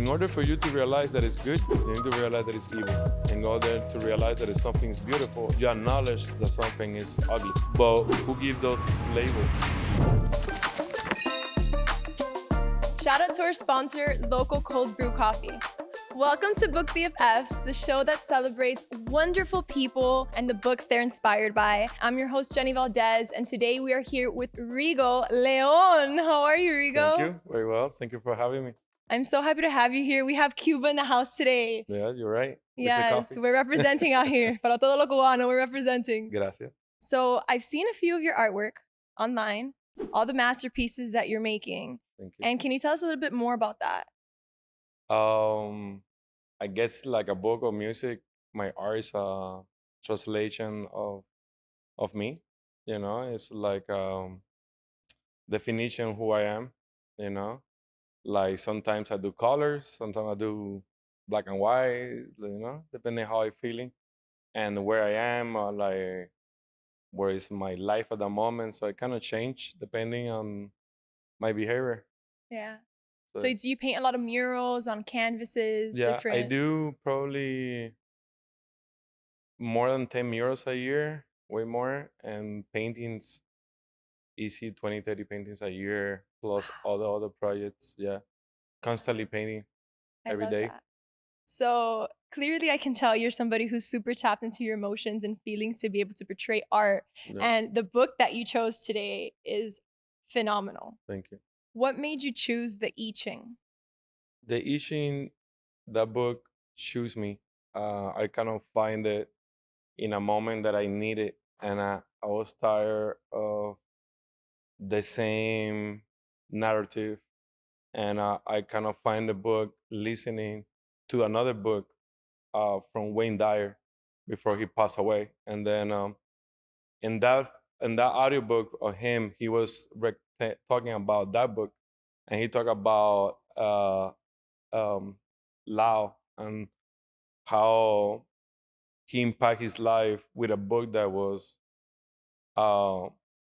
in order for you to realize that it's good, you need to realize that it's evil. In order to realize that something is beautiful, you acknowledge that something is ugly. But who gives those labels? Shout out to our sponsor, Local Cold Brew Coffee. Welcome to Book BFFs, the show that celebrates wonderful people and the books they're inspired by. I'm your host, Jenny Valdez, and today we are here with Rigo Leon. How are you, Rigo? Thank you. Very well. Thank you for having me. I'm so happy to have you here. We have Cuba in the house today. Yeah, you're right. Yes, we're representing out here. Para todo lo cubano, we're representing. Gracias. So I've seen a few of your artwork online, all the masterpieces that you're making. Thank you. And can you tell us a little bit more about that? I guess like a book of music, my art is a translation of me. You know, it's like definition who I am. You know, like sometimes I do colors, sometimes I do black and white. You know, depending how I'm feeling and where I am, or like where is my life at the moment. So it kind of change depending on my behavior. Yeah. So So do you paint a lot of murals on canvases? yeah, I Different? do probably more than 10 murals a year, way more, and paintings, easy 20, 30 paintings a year, plus all the other projects. Yeah, constantly painting I every love day. that. So clearly I can tell you're somebody who's super tapped into your emotions and feelings to be able to portray art. Yeah, And the book that you chose today is phenomenal. thank you. What made you choose the I Ching? The I Ching, that book, choose me. I kind of find it in a moment that I need it, and I was tired of the same narrative, and I kind of find the book listening to another book from Wayne Dyer before he passed away, and then in that audiobook of him, he was talking about that book, and he talked about um, Lao and how he impacted his life with a book that was uh,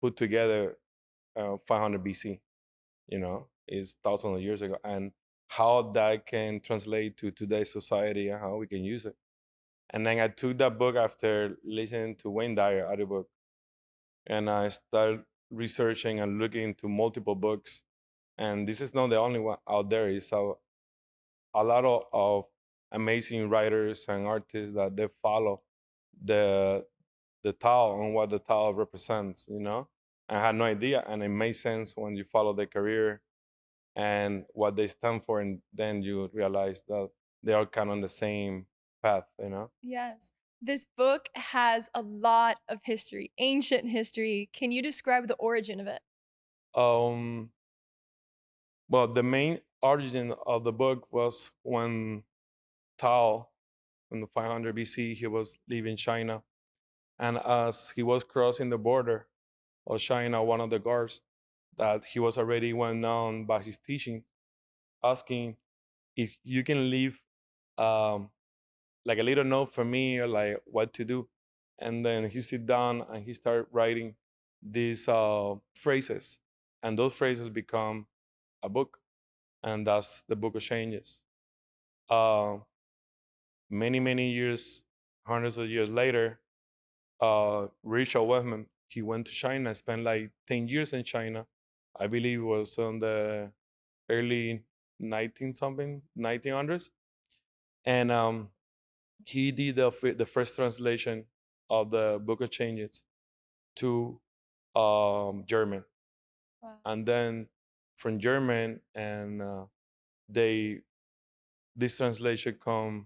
put together 500 BC. You know, is thousands of years ago, and how that can translate to today's society and how we can use it. And then I took that book after listening to Wayne Dyer audiobook, and I started researching and looking into multiple books. And this is not the only one out there. It's a lot of amazing writers and artists that they follow the the Tao and what the Tao represents. You know, I had no idea, and it made sense when you follow their career and what they stand for, and then you realize that they are kind of on the same path. You know. Yes. This book has a lot of history, ancient history. Can you describe the origin of it? Um, well, the main origin of the book was when Tao, in the 500 BC, he was leaving China, and as he was crossing the border of China, one of the guards that he was already well known by his teaching, asking if you can leave um, like a little note for me, or like what to do. And then he sit down and he started writing these phrases, and those phrases become a book, and that's the Book of Changes. Uh, many years, hundreds of years later, Richard Wilhelm, he went to China and spent like 10 years in China. I believe it was on the early 19 something 1900s, and he did the first translation of the Book of Changes to German, Wow. and then from German, and they this translation come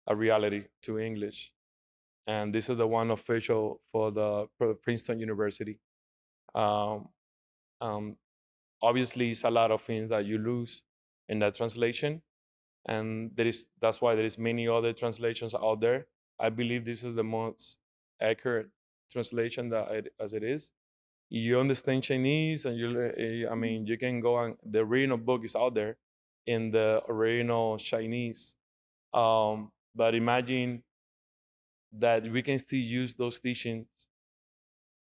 a reality to English, and this is the one official for the for Princeton University. Um, um, Obviously, it's a lot of things that you lose in that translation, and that's why there is many other translations out there. I believe this is the most accurate translation as it is. You understand Chinese, and I mean, you can go and the original book is out there in the original Chinese. But imagine that we can still use those teachings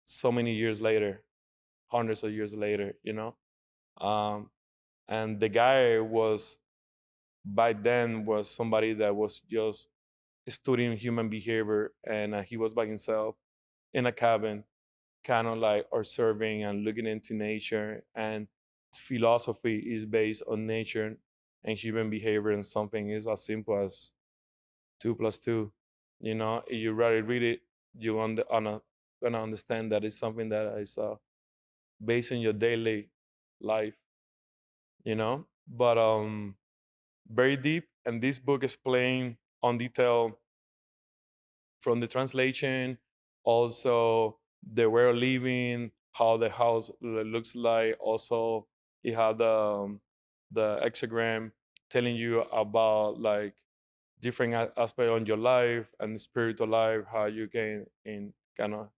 so many years later, hundreds of years later, you know. Um, and the guy was by then was somebody that was just studying human behavior, and he was by himself in a cabin, kind of like observing and looking into nature. And philosophy is based on nature and human behavior, and something is as simple as 2 plus 2. If you really read it, gonna understand that it's something that is based on your daily life. But very deep, and this book is playing on detail from the translation, also the way of living, how the house looks like. Also, it had the hexagram telling you about like different aspect on your life and spiritual life, how you can in kind of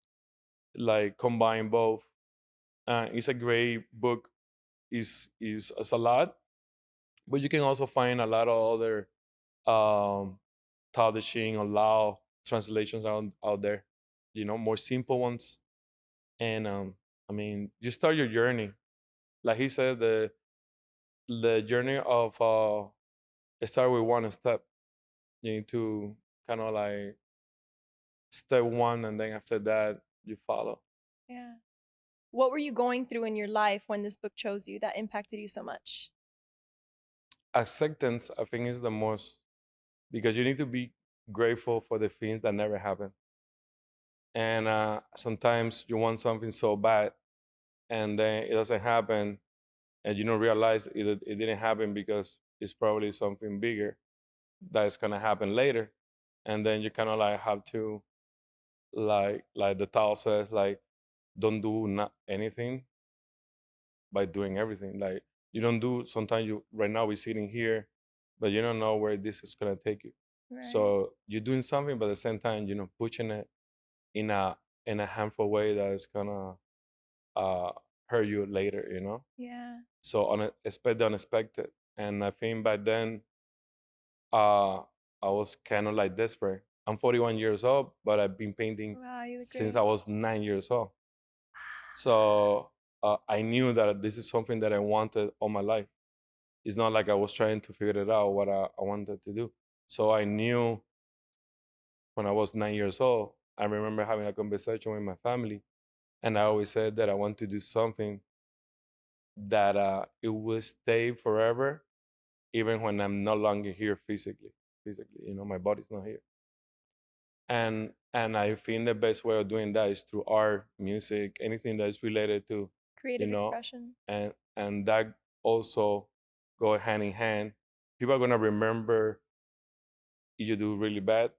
like combine both. It's a great book. Is It's a lot, but you can also find a lot of other um, Tao Te Ching or Lao translations out there. More simple ones. And I mean, you start your journey. Like he said, the journey of start with one step. You need to kind of like step one, and then after that you follow. Yeah. What were you going through in your life when this book chose you that impacted you so much? Acceptance, I think, is the most, because you need to be grateful for the things that never happened. And sometimes you want something so bad, and then it doesn't happen, and you don't realize it didn't happen because it's probably something bigger that's gonna happen later. And then you kind of like have to, like the Tao says, like, don't do not anything by doing everything. Like, you don't do, sometimes you, right now we're sitting here, but you don't know where this is gonna take you. Right. So you're doing something, but at the same time, pushing it in a harmful way that is gonna uh hurt you later. Yeah. So expect the unexpected. And I think back then, uh I was kind of like desperate. I'm 41 years old, but I've been painting Wow, you look since great. I was 9 years old. So I knew that this is something that I wanted all my life. It's not like I was trying to figure it out what I wanted to do. So I knew when I was 9 years old. I remember having a conversation with my family, and I always said that I want to do something that it will stay forever, even when I'm no longer here physically. Physically, my body's not here. And I think the best way of doing that is through art, music, anything that is related to, you Creative know, expression. and that also go hand in hand. People are gonna remember if you do really bad.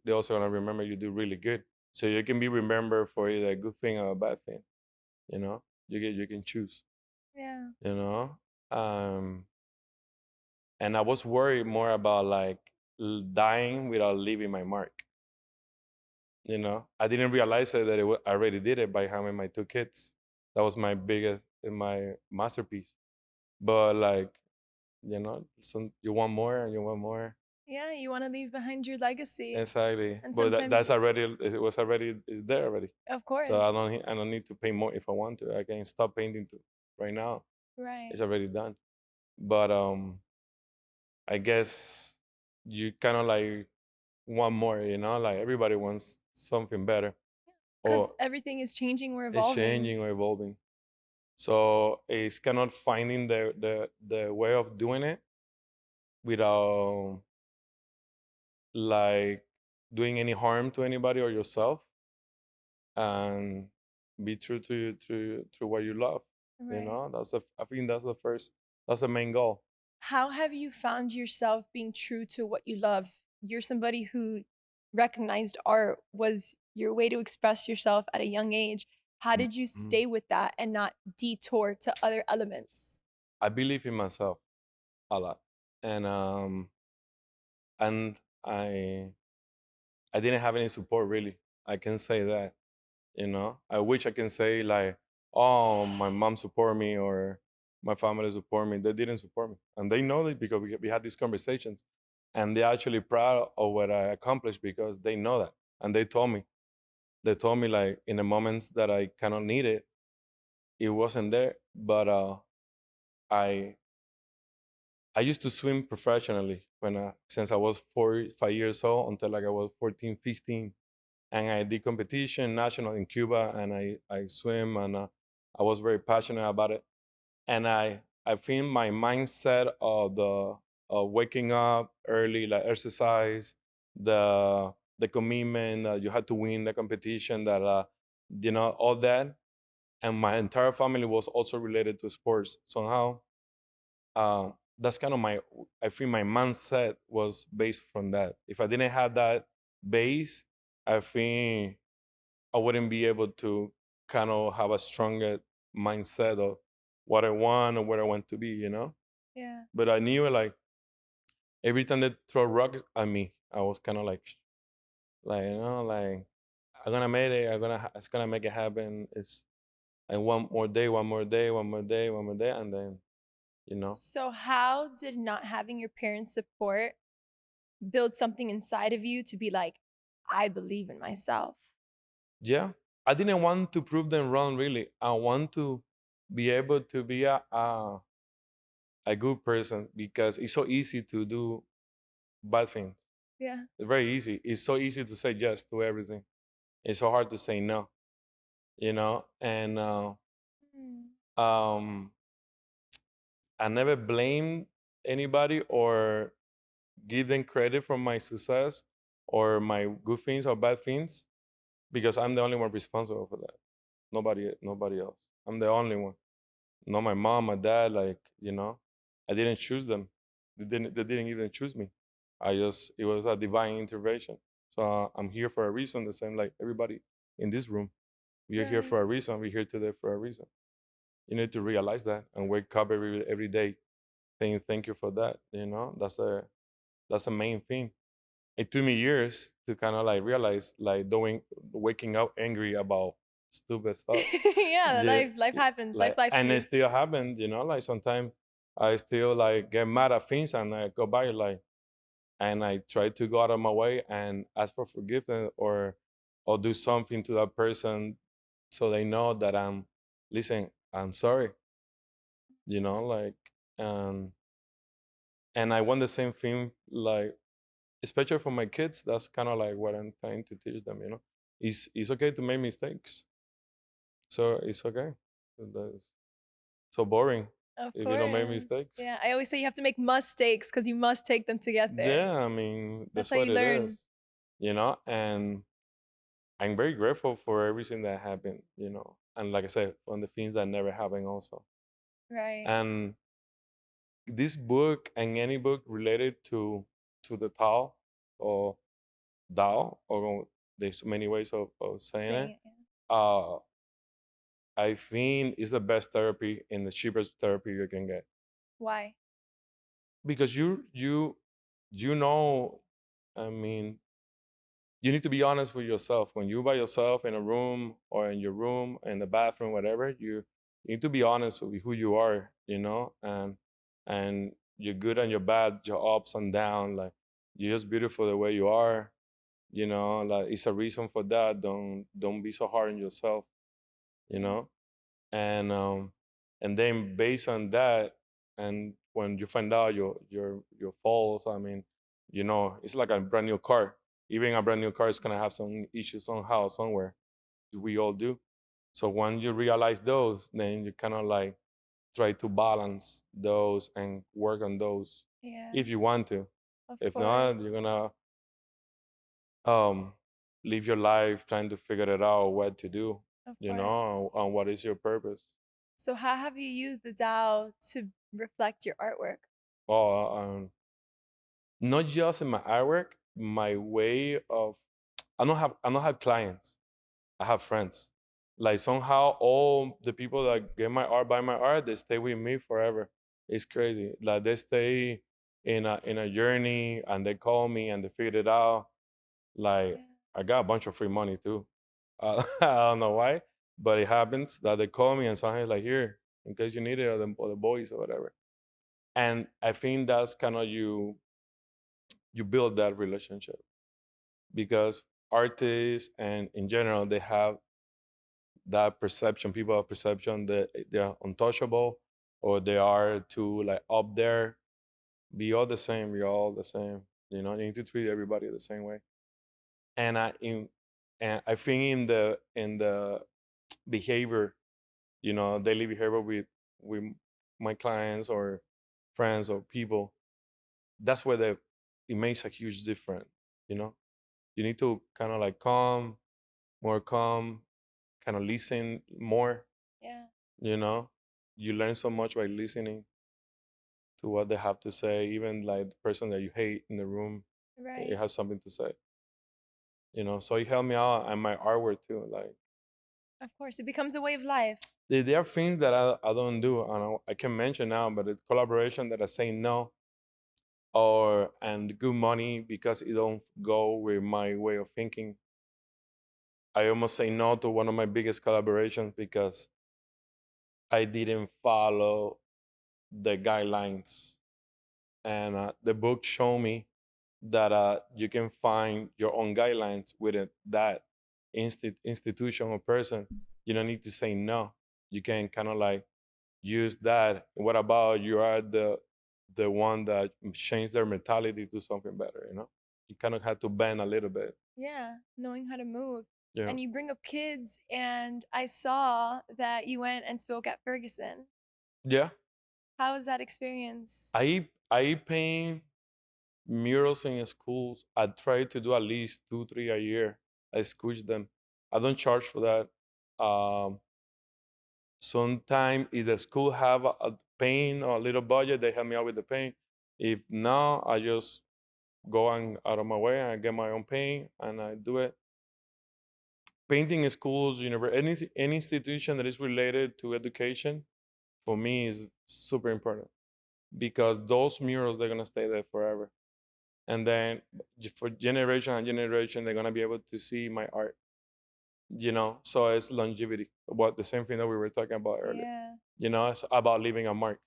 They also gonna remember you do really good. So you can be remembered for either a good thing or a bad thing. You can choose. Yeah. You know, um, and I was worried more about like dying without leaving my mark. I didn't realize that I already did it by having my 2 kids. That was my biggest, my masterpiece. But like, you want more and you want more. Yeah, you want to leave behind your legacy. Exactly. And But sometimes, that's already, it's there already. of So course. I don't need to paint more if I want to. I can stop painting right now. Right. It's already done. But I guess you kind of like want more. Like everybody wants something better, Because or everything is changing, we're it's evolving. changing or evolving. So it's kind of finding the way of doing it without like doing any harm to anybody or yourself, and be true to what you love. Right. I think that's the main goal. How have you found yourself being true to what you love? You're somebody who recognized art was your way to express yourself at a young age. How did you Mhm. stay with that and not detour to other elements? I believe in myself a lot, and and I didn't have any support really. I can say that. I wish I can say like, oh, my mom support me or my family support me. They didn't support me, and they know it because we had these conversations, and they're actually proud of what I accomplished because they know that, and they told me like in the moments that I kind of needed, it wasn't there, but I I used to swim professionally since I was 5 years old until like I was 14, 15. And I did competition national in Cuba, and I swim, and I was very passionate about it. And I think my mindset of the waking up early, like exercise, the commitment that you had to win the competition, that all that, and my entire family was also related to sports somehow. That's kind of my, I think my mindset was based from that. If I didn't have that base, I think I wouldn't be able to kind of have a stronger mindset of what I want or where I want to be. Yeah. But I knew like every time they throw rocks at me, I was kind of like I'm gonna make it. It's gonna make it happen. It's and one more day, one more day, one more day, one more day, and then you know, So, how did not having your parents' support build something inside of you to be like, I believe in myself? yeah. I didn't want to prove them wrong. Really, I want to be able to be a good person because it's so easy to do bad things. Yeah. It's very easy. It's so easy to say yes to everything. It's so hard to say no. And Mm. um, I never blame anybody or give them credit for my success or my good things or bad things because I'm the only one responsible for that. Nobody else. I'm the only one. Not my mom, my dad. I didn't choose them. They didn't even choose me. It was a divine intervention. So I'm here for a reason. The same like everybody in this room. We are here for Right. a reason. We're here today for a reason. You need to realize that and wake up every day saying thank you for that. That's a main thing. It took me years to kind of like realize like doing waking up angry about stupid stuff. Yeah, Yeah, life happens. Life like lives and it you. still happened, like sometimes I still like get mad at things and I go by like and I try to go out of my way and ask for forgiveness or do something to that person so they know that listen, I'm sorry, like um and I want the same thing, like especially for my kids. That's kind of like what I'm trying to teach them. It's okay to make mistakes, so it's okay. That's so boring Of if you don't make course. mistakes. Yeah. I always say you have to make mistakes because you must take them to get there. Yeah, I mean, That's that's how you what it learn. is. And I'm very grateful for everything that happened. And like I said, on the things that never happened also. Right. And this book and any book related to the Tao or Dao, or there's many ways of saying Saying it. it. Yeah. Uh, I think is the best therapy and the cheapest therapy you can get Why? because you know, I mean, you need to be honest with yourself when you by yourself in a room or in your room in the bathroom, whatever. You need to be honest with who you are, and your good and your bad, your ups and downs. Like you're just beautiful the way you are. Like it's a reason for that. Don't be so hard on yourself you Yeah. know and then based on that, and when you find out your faults, I mean, it's like a brand new car. Even a brand new car is gonna have some issues somehow, somewhere. We all do. So when you realize those, then you kind of like try to balance those and work on those Yeah. if you want to. Of If not, you're course. gonna um live your life trying to figure it out what to do, Of course. and what is your purpose. So, how have you used the Tao to reflect your artwork? Oh, not just in my artwork, my way of I don't have clients. I have friends. Like somehow all the people that get my art, buy my art, they stay with me forever. It's crazy. Like they stay in a journey and they call me and they figure it out. Like Yeah. I got a bunch of free money too. I don't know why, but it happens that they call me and sometimes like here in case you need it, or the boys or whatever. And I think that's kind of you build that relationship because artists and in general they have that perception. People have perception that they're untouchable or they are too like up there, be all the same. We're all the same. You know, you need to treat everybody the same way. And I think in the behavior, you know, daily behavior with my clients or friends or people, that's where it makes a huge difference. You know, you need to kind of like more calm, kind of listen more. Yeah. You know, you learn so much by listening to what they have to say. Even like the person that you hate in the room, it Right. has something to say. You know, so it helped me out and my artwork too. Like Of course, it becomes a way of life. there are things that I don't do, and I can mention now, but it's collaboration that I say no or and good money because it don't go with my way of thinking. I almost say no to one of my biggest collaborations because I didn't follow the guidelines, and the book showed me that you can find your own guidelines within that institution or person. You don't need to say no. You can kind of like use that. What about you are the one that changed their mentality to something better? You know, you kind of had to bend a little bit. Yeah, knowing how to move. Yeah, And you bring up kids, and I saw that you went and spoke at Ferguson. yeah. How was that experience? I paint murals in schools. I try to do at least 2, 3 a year. I squish them. I don't charge for that. Sometimes if the school have a paint or a little budget, they help me out with the paint. If not, I just go and out of my way and I get my own paint and I do it. Painting in schools, any institution that is related to education, for me is super important because those murals they're gonna stay there forever. And then for generation and generation, they're gonna be able to see my art. You know, so it's longevity. What the same thing that we were talking about earlier. Yeah. You know, it's about leaving a mark.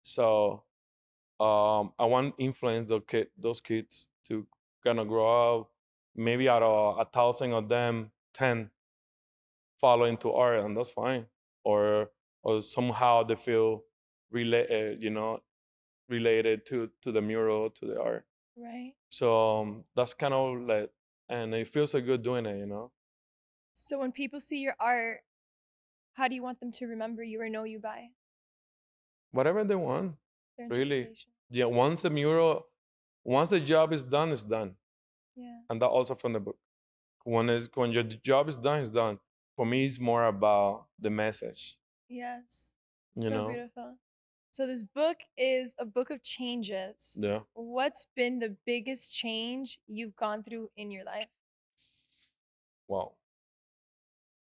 So I want to influence those kids to kind of grow up. Maybe out of 1,000 of them, 10 follow into art, and that's fine. Or or somehow they feel related, related to the mural, to the art. Right. So that's kind of like, and it feels so good doing it. You know, So when people see your art, how do you want them to remember you or know you by? whatever they want, Their really. interpretation. Yeah, once the job is done, it's done, Yeah. and that also from the book. When your job is done, it's done. For me, it's more about the message. Yes. You So know, beautiful. So this book is a book of changes. yeah. What's been the biggest change you've gone through in your life? Wow.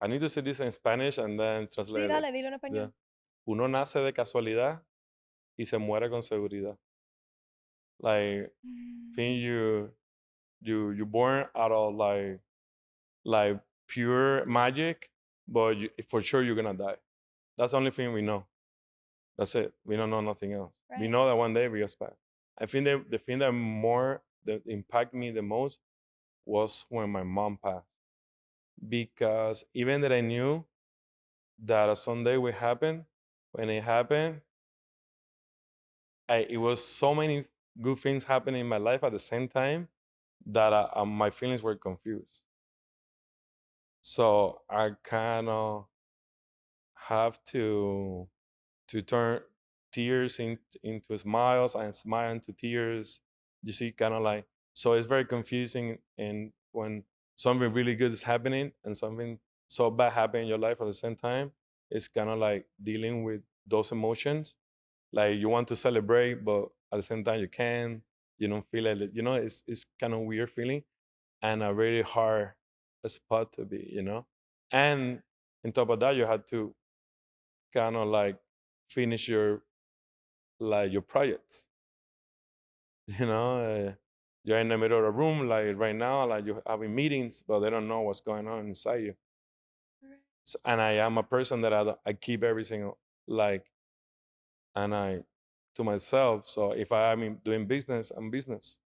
I need to say this in Spanish and then Sí, translate it. dale, dilo en Yeah. español. Uno nace de casualidad y se muere con seguridad. Like, Mm. think you born out of like pure magic, but for sure you're gonna die. That's the only thing we know. That's it. We don't know nothing else. We Right. know that one day we expect. I think that the thing that impacted me the most was when my mom passed. Because even that I knew that someday would happen, when it happened, it was so many good things happening in my life at the same time that my feelings were confused. So I kind of have to turn tears into smiles and smile into tears. You see, kind of like, so it's very confusing. And when something really good is happening and something so bad happening in your life at the same time, it's kind of like dealing with those emotions. Like you want to celebrate, but at the same time you can. You don't feel it. You know, it's kind of weird feeling and a really hard spot to be. You know, and on top of that, you had to kind of like finish your projects. You know, you're in the middle of a room like right now, like you're having meetings, but they don't know what's going on inside you. Right. And I am a person that I keep everything like, and I to myself. So if I am doing business, I'm business.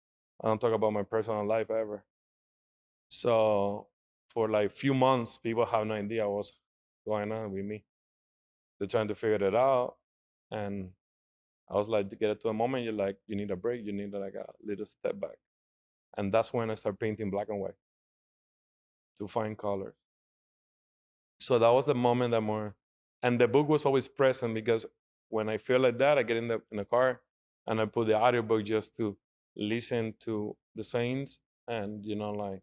I don't talk about my personal life ever. So for like few months, people have no idea what's going on with me. They're trying to figure it out, and I was like, to get to a moment, you're like, you need a break, you need like a little step back. And that's when I started painting black and white to find colors. So that was the moment that more, and the book was always present because when I feel like that, I get in the car and I put the audiobook just to listen to the scenes, and like,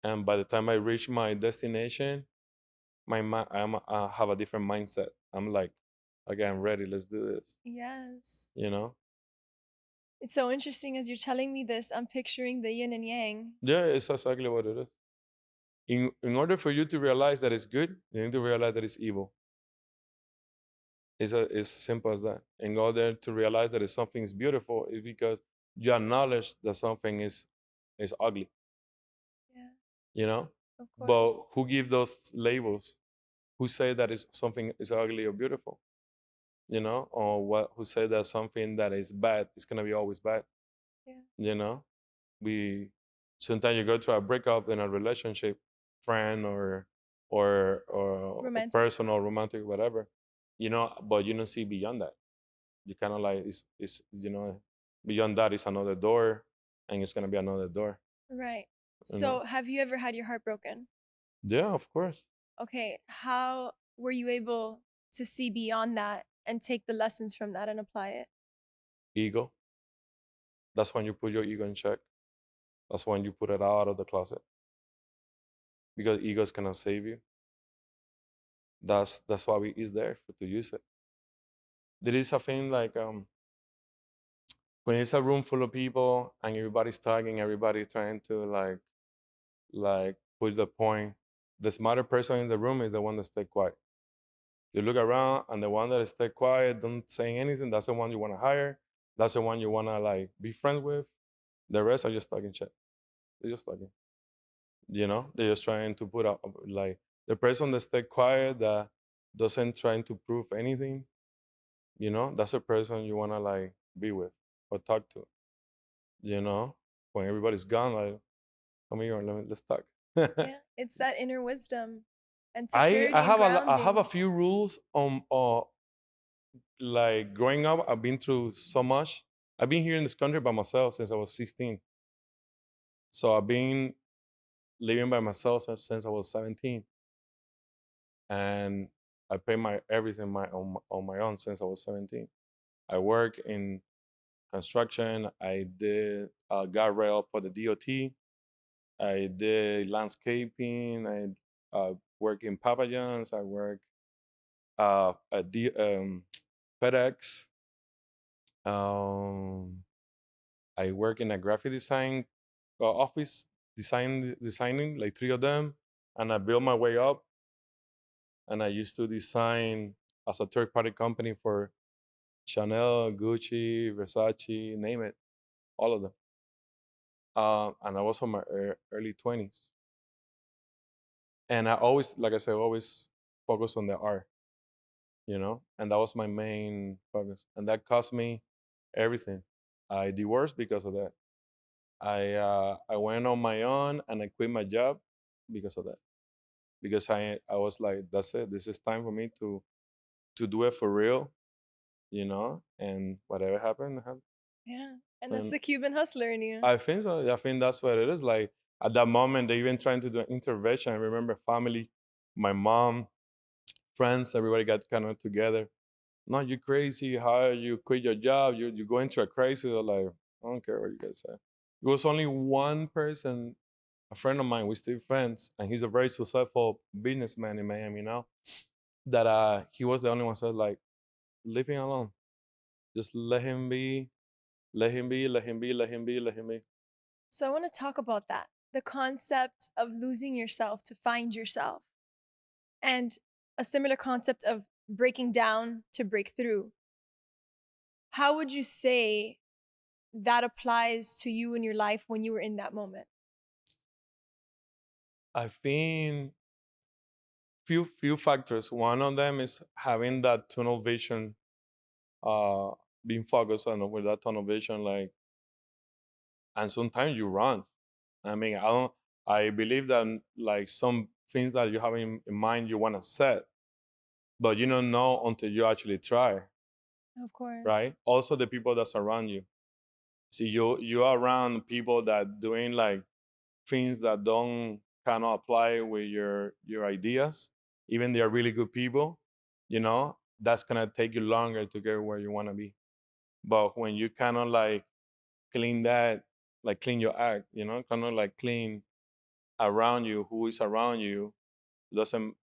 and by the time I reach my destination, I have a different mindset. I'm like, okay, I'm ready. Let's do this. Yes. You know? It's so interesting as you're telling me this, I'm picturing the yin and yang. Yeah, it's exactly what it is. In order for you to realize that it's good, you need to realize that it's evil. It's simple as that. In order to realize that something is beautiful, is because you acknowledge that something is ugly. Yeah, You know, of but course. who give those labels? Who say that is something is ugly or beautiful? Or what? Who say that something that is bad is gonna be always bad? Yeah. You know, we sometimes you go through a breakup in a relationship, friend or Romantic. personal, romantic, whatever. But you don't see beyond that. You kind of like it's beyond that is another door, and it's gonna be another door. Right. You know. So, have you ever had your heart broken? Yeah, of course. Okay, how were you able to see beyond that and take the lessons from that and apply it? Ego. That's when you put your ego in check. That's when you put it out of the closet because egos cannot save you. That's why we is there to use it. There is a thing like when it's a room full of people and everybody's talking, everybody trying to like put the point. The smarter person in the room is the one that stay quiet. You look around and the one that stay quiet, don't say anything, that's the one you want to hire. That's the one you want to like be friends with. The rest are just talking shit. They're just talking. They're just trying to put up like the person that stay quiet that doesn't trying to prove anything. That's a person you want to like be with or talk to. you know, when everybody's gone, like, come here, let's talk. Yeah, it's that inner wisdom and I security and have a grounding. few rules on like growing up. I've been through so much. I've been here in this country by myself since I was 16. So I've been living by myself since I was 17, and I pay my everything on my own since I was 17. I work in construction. I did guardrail for the DOT. I did landscaping. I work in pavilions. I work at FedEx. Um, I work in a graphic design office, designing like three of them, and I built my way up. And I used to design as a third party company for Chanel, Gucci, Versace, name it, all of them. And I was on my early 20s. And I always, like I said, always focus on the art, and that was my main focus. And that cost me everything. I divorced because of that. I went on my own and I quit my job because of that. Because I was like, that's it. This is time for me to do it for real, and whatever happened. Yeah, and that's And the Cuban hustler in you. I think so. I think that's what it is. Like at that moment, they even trying to do an intervention. I remember family, my mom, friends, everybody got kind of together. No, you crazy. How you quit your job? You go into a crisis. Or like, I don't care what you guys say. It was only one person, a friend of mine, we still friends, and he's a very successful businessman in Miami now. That he was the only one said like, leave him alone. Just let him be, let him be, let him be, let him be, let him be. So, I want to talk about that, the concept of losing yourself to find yourself, and a similar concept of breaking down to break through. How would you say that applies to you in your life when you were in that moment? I think few factors. One of them is having that tunnel vision, uh, being focused on with that tunnel vision, like, and sometimes you run. I mean, I don't. I believe that like some things that you have in mind you want to set, but you don't know until you actually try. Of course. right? Also the people that surround you. See, you are around people that doing like things that don't kind of apply with your ideas, even they are really good people, that's gonna take you longer to get where you want to be. But when you kind of like clean that, like clean your act, kind of like clean around you, who is around you, doesn't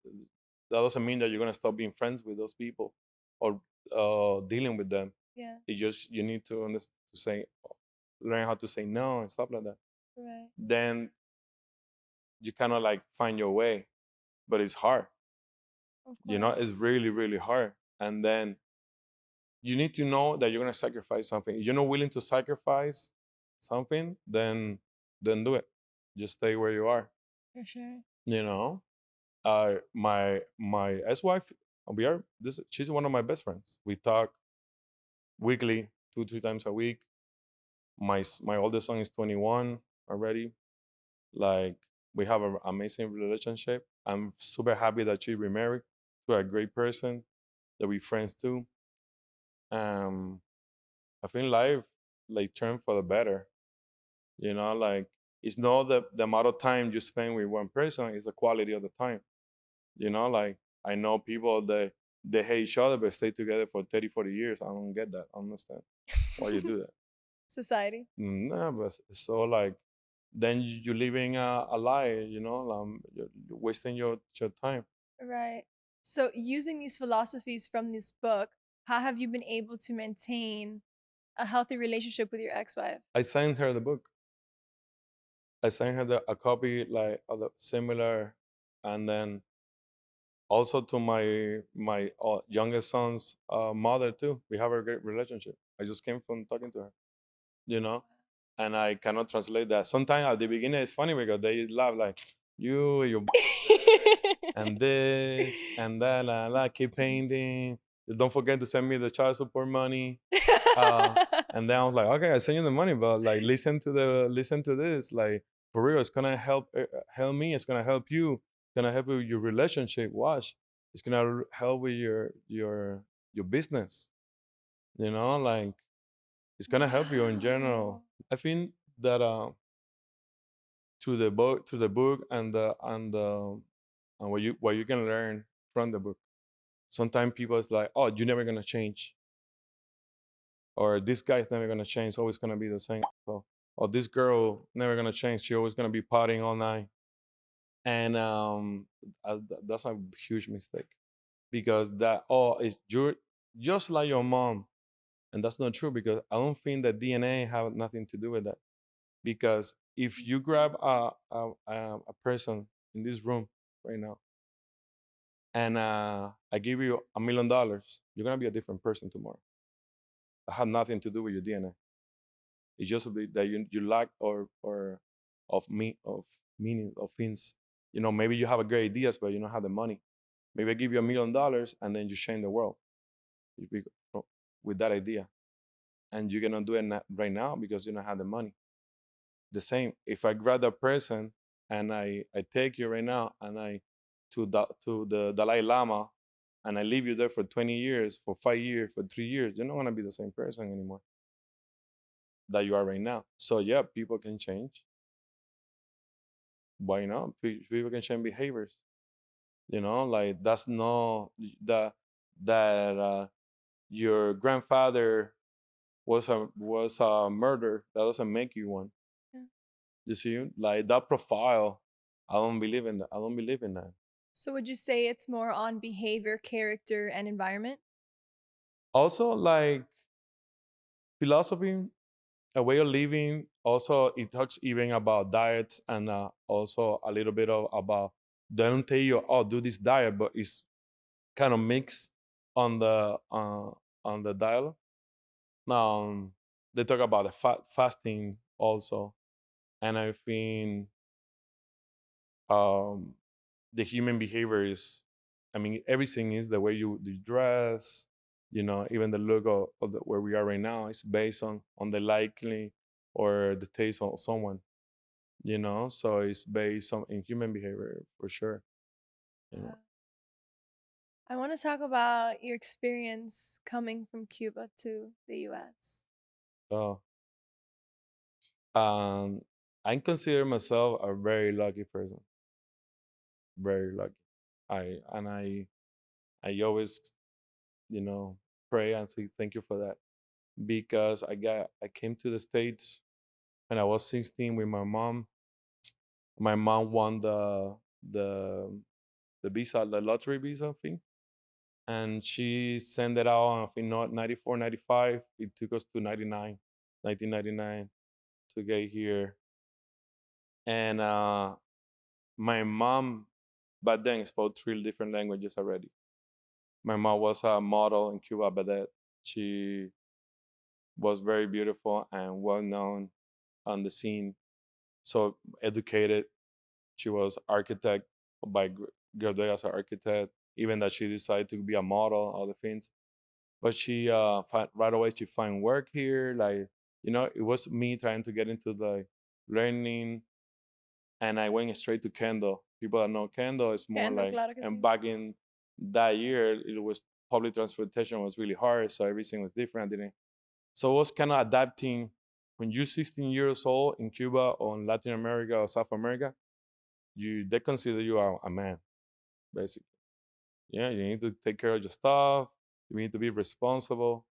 that doesn't mean that you're gonna stop being friends with those people or dealing with them. Yes. It just you need to understand to say, learn how to say no and stuff like that. Right. Then you kind of like find your way, but it's hard. Of It's course. really really hard. And then you need to know that you're gonna sacrifice something. If you're not willing to sacrifice something, then do it. Just stay where you are. For sure. You know, my ex-wife, she's one of my best friends. We talk weekly, 2 3 times a week. My oldest son is 21 already. Like we have an amazing relationship. I'm super happy that she remarried to a great person that we friends too. Um, I think life like turned for the better. Like it's not the amount of time you spend with one person, it's the quality of the time. Like I know people that they hate each other but stay together for 30, 40 years. I don't get that. I don't understand why you do that. Society. Nah, but so like then you're living a lie, you're wasting your time. Right. So, using these philosophies from this book, how have you been able to maintain a healthy relationship with your ex-wife? I signed her the book. I sent her a copy like of the similar, and then also to my youngest son's mother too. We have a great relationship. I just came from talking to her, you know, and I cannot translate that. Sometimes at the beginning it's funny because they laugh like you and this and that, keep painting. Don't forget to send me the child support money. And then I was like, okay, I send you the money, but like listen to this, like for real, it's gonna help me. It's gonna help you. It's gonna help with your relationship. Watch, it's gonna help with your business. Like it's gonna help you in general. Wow. I think that to the book and what you can learn from the book. Sometimes people is like, oh, you're never gonna change, or this guy's never gonna change, it's always gonna be the same. So, or this girl never gonna change, she always gonna be partying all night. And that's a huge mistake because that you're just like your mom, and that's not true because I don't think that DNA have nothing to do with that. Because if you grab a person in this room right now and I give you $1 million, you're gonna be a different person tomorrow. That have nothing to do with your DNA. It's just a bit that you lack or of meaning of things. Maybe you have a great ideas, but you don't have the money. Maybe I give you $1 million and then you change the world you be- with that idea, and you cannot do it right now because you don't have the money. The same, if I grab a person and I take you right now and I to the Dalai Lama and I leave you there for 20 years, for 5 years, for 3 years, you're not gonna be the same person anymore that you are right now. So yeah, people can change. Why not? People can change behaviors. Like that's no that your grandfather was a murder. That doesn't make you one. Yeah. You see, like that profile. I don't believe in that. I don't believe in that. So, would you say it's more on behavior, character, and environment? Also, like philosophy, a way of living. Also, it talks even about diets and also a little bit of about. They don't tell you, oh, do this diet, but it's kind of mixed on the dialogue. They talk about the fasting also, and I think um, the human behavior is, I mean, everything is the way you dress, even the look of where we are right now is based on the likely or the taste of someone, so it's based on in human behavior for sure. you know Uh, I want to talk about your experience coming from Cuba to the US. So, um, I consider myself a very lucky person. Very lucky. I always, you know, pray and say thank you for that because I came to the States when I was 16 with my mom. My mom won the the visa, the lottery visa thing, and she sent it out. I think not 94, 95. It took us to 99, 1999 to get here. And my mom back then spoke three different languages already. My mom was a model in Cuba, but that she was very beautiful and well known on the scene. So educated. She was architect by graduate as an architect. Even that she decided to be a model, all the things. But she right away she find work here. Like it was me trying to get into the learning, and I went straight to Kendall. People that know Kendall is more Candle, like, claro que and sí. back in that year, it was public transportation was really hard, so everything was different. I didn't, so it was kind of adapting. When you're 16 years old in Cuba or in Latin America or South America, they consider you a man, basically. Yeah, you need to take care of your stuff. You need to be responsible.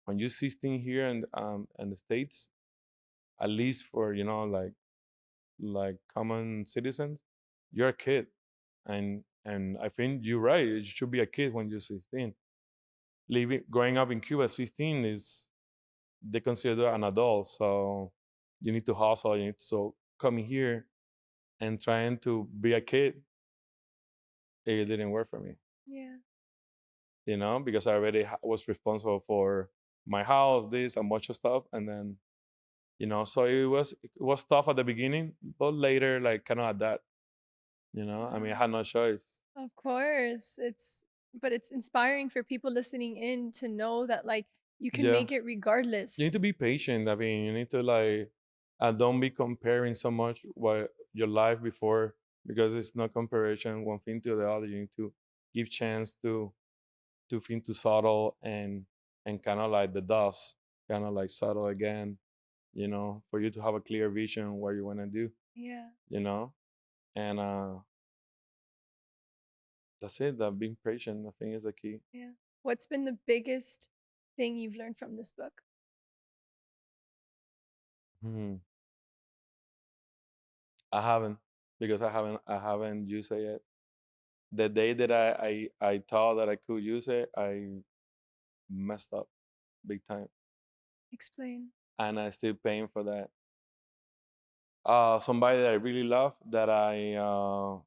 When you're 16 here in the States, at least for like common citizens, you're a kid, and I think you're right. You should be a kid when you're 16. Living growing up in Cuba at 16 is they consider an adult, so you need to hustle. You need to, so coming here and trying to be a kid, it didn't work for me. Yeah. Because I already was responsible for my house, this, a bunch of stuff, and then so it was tough at the beginning, but later like kind of adapt. I mean, I Wow. had no choice. Of course. But it's inspiring for people listening in to know that like you can Yeah, make it you need to regardless. be patient. I mean, you need to like don't be comparing so much what your life before, because it's not comparison one thing to the other. You need to give chance to think to subtle and kind of like the dust kind of like subtle again, for you to have a clear vision what you want to do, Yeah. you know and that's it. That being patient, I think, is the key. Yeah. What's been the biggest thing you've learned from this book? Hmm. I haven't, because I haven't used it yet. The day that I thought that I could use it, I messed up big time, Explain. and I still paying for that. Somebody that I really love, that I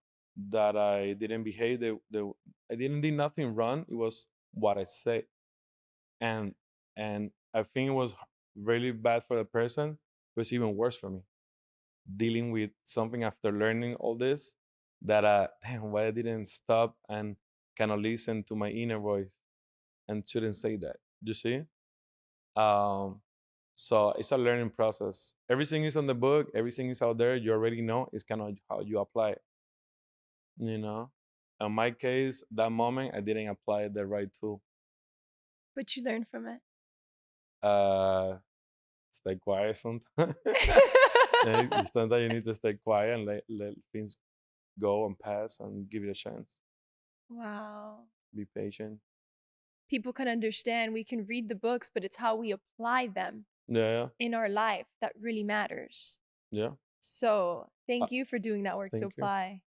didn't behave, I didn't do nothing wrong. It was what I said, and and I think it was really bad for the person. It was even worse for me, dealing with something after learning all this, that damn, why I didn't stop and kind of listen to my inner voice and shouldn't say that. You see? Um, so it's a learning process. Everything is on the book, everything is out there. You already know. It's kind of how you apply it. You know. In my case, that moment I didn't apply the right tool. But you learned from it. Uh, Stay quiet sometimes. Sometimes you need to stay quiet and let things go and pass and give it a chance. Wow. Be patient. People can understand. We can read the books, but it's how we apply them Yeah, in our life that really matters. yeah. So Uh, thank you for doing that work to Thank you. apply.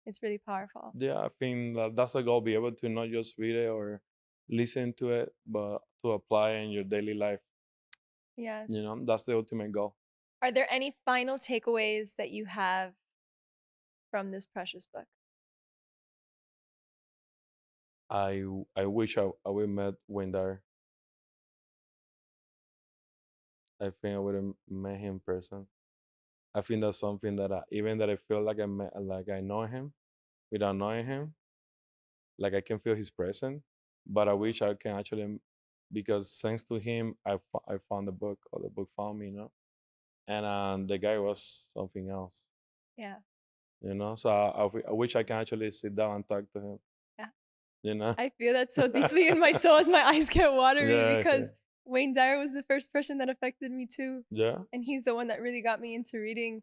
It's really powerful. Yeah, I think that's a goal. Be able to not just read it or listen to it, but to apply in your daily life. Yes. That's the ultimate goal. Are there any final takeaways that you have from this precious book? I wish I would met Wayne Dyer. I think I would have met him in person. I think that's something that even that I feel like like I know him without knowing him, like I can feel his presence. But I wish I can actually, because thanks to him, I found the book, or the book found me. And the guy was something else. Yeah. So I wish I can actually sit down and talk to him. Yeah. You know? I feel that so deeply in my soul as my eyes get watery Yeah, because okay. Wayne Dyer was the first person that affected me too. Yeah, And he's the one that really got me into reading.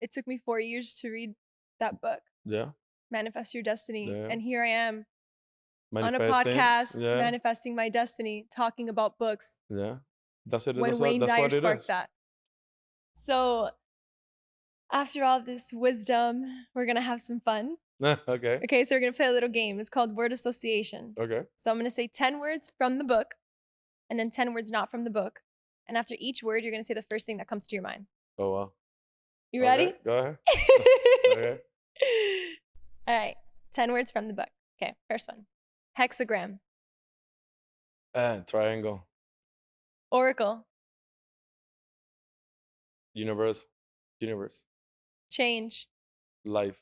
It took me 4 years to read that book, yeah, Manifest Your Destiny. yeah. And here I am on a Manifesting. podcast, Yeah, manifesting my destiny, talking about books yeah. That's it. when Wayne That's Dyer what it sparked is. that. So after all this wisdom, we're going to have some fun. Okay. Okay, so we're going to play a little game. It's called word association. Okay. So I'm going to say 10 words from the book and then 10 words not from the book. And after each word, you're going to say the first thing that comes to your mind. Oh wow. You ready? Okay, go ahead. Okay. All right, 10 words from the book. Okay, first one. Hexagram, Triangle. oracle, Universe. change, Life.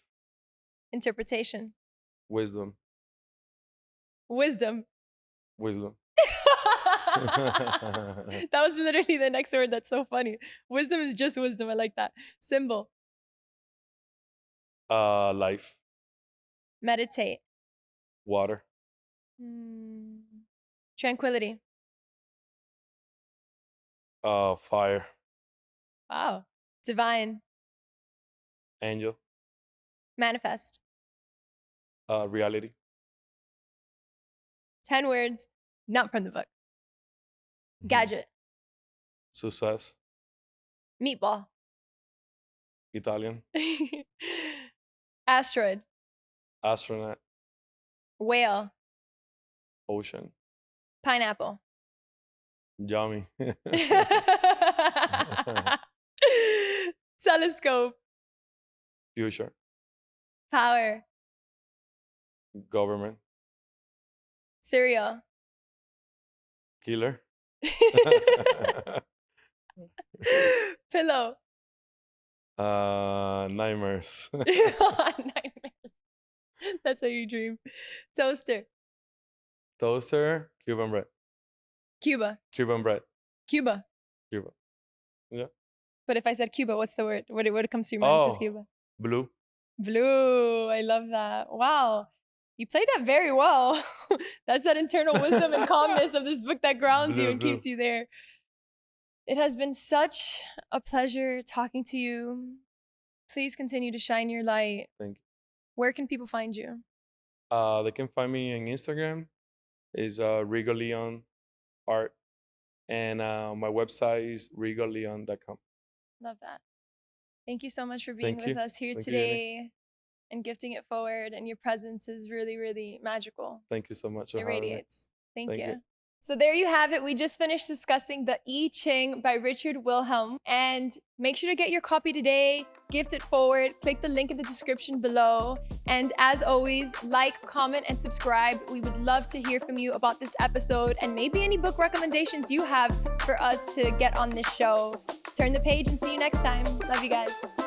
interpretation, Wisdom. wisdom. That was literally the next word. That's so funny. Wisdom is just wisdom. I like that. Symbol, Life. meditate, Water. tranquility. Fire. Wow. Divine, Angel. manifest. Reality. 10 words, not from the book. Gadget, Success. meatball, Italian. asteroid, Astronaut. whale, Ocean. pineapple. Yummy. Telescope, Future. power, Government. cereal. Killer. Pillow. Nightmares. Nightmares. That's how you dream. Toaster. Toaster. Cuban bread. Cuba. Cuban bread. Cuba. Cuba. Yeah. But if I said Cuba, what's the word? What comes to your mind? It says Cuba. Blue. Blue. I love that. Wow. You played that very well. That's that internal wisdom and calmness of this book that grounds you and keeps you there. It has been such a pleasure talking to you. Please continue to shine your light. Thank you. Where can people find you? They can find me on Instagram. Is Rigo Leon art. And my website is rigoleon.com. Love that. Thank you so much for being Thank with you. us here Thank you, today and gifting it forward. And your presence is really, really magical. Thank you so much for It having me. radiates. Thank Thank you. you. So there you have it. We just finished discussing the I Ching by Richard Wilhelm. And make sure to get your copy today. Gift it forward. Click the link in the description below. And as always, like, comment, and subscribe. We would love to hear from you about this episode and maybe any book recommendations you have for us to get on this show. Turn the page and see you next time. Love you guys.